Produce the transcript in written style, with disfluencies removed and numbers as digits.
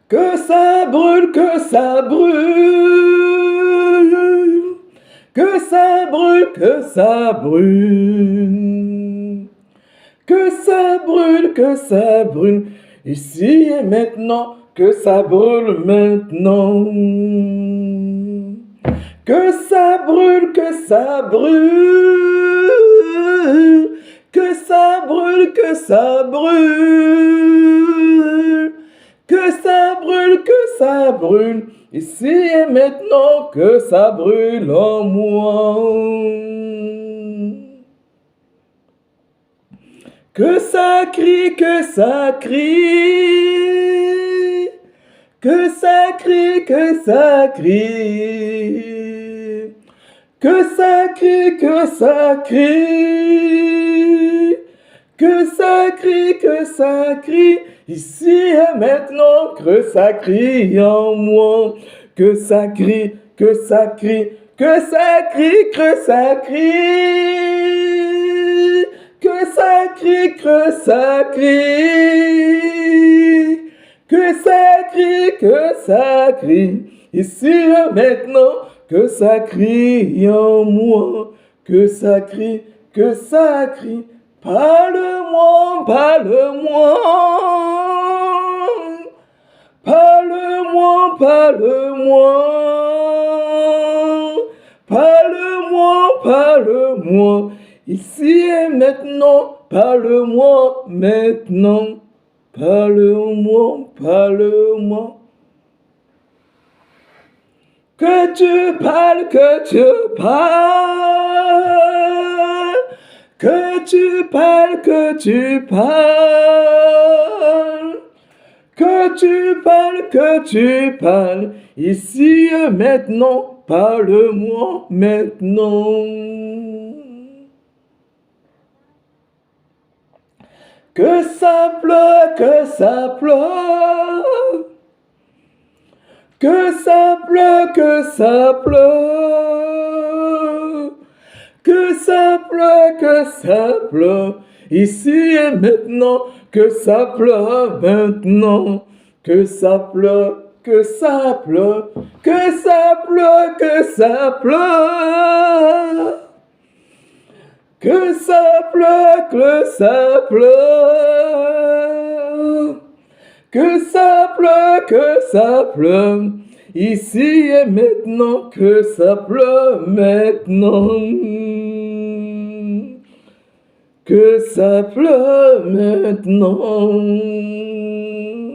Que ça brûle, que ça brûle. Que ça brûle, que ça brûle. Que ça brûle, que ça brûle. Ici et maintenant, que ça brûle maintenant. Que ça brûle, que ça brûle. Que ça brûle, que ça brûle. Que ça brûle, que ça brûle. Ici et maintenant, que ça brûle en moi. Que ça crie, que ça crie. Que ça crie, que ça crie. Que ça crie, que ça crie. Que ça crie, que ça crie. Ici et maintenant, que ça crie en moi. Que ça crie, que ça crie. Que ça crie, que ça crie. Que ça crie, que ça crie. Que ça crie, que ça crie. Ici et maintenant, que ça crie en moi. Que ça crie, que ça crie. Parle-moi, parle-moi. Parle-moi, parle-moi. Parle-moi, parle-moi. Ici et maintenant, parle-moi maintenant. Parle-moi, parle-moi. Que tu parles, que tu parles. Que tu parles, que tu parles. Que tu parles, que tu parles. Ici et maintenant, parle-moi maintenant. Que ça pleure, que ça pleure. Que ça pleure, que ça pleure. Que ça pleure, que ça pleure. Ici et maintenant, que ça pleure maintenant. Que ça pleure, que ça pleure. Que ça pleure, que ça pleure. Que ça pleure, que ça pleure. Que ça pleure, que ça pleure. Ici et maintenant, que ça pleure maintenant. Que ça pleure maintenant.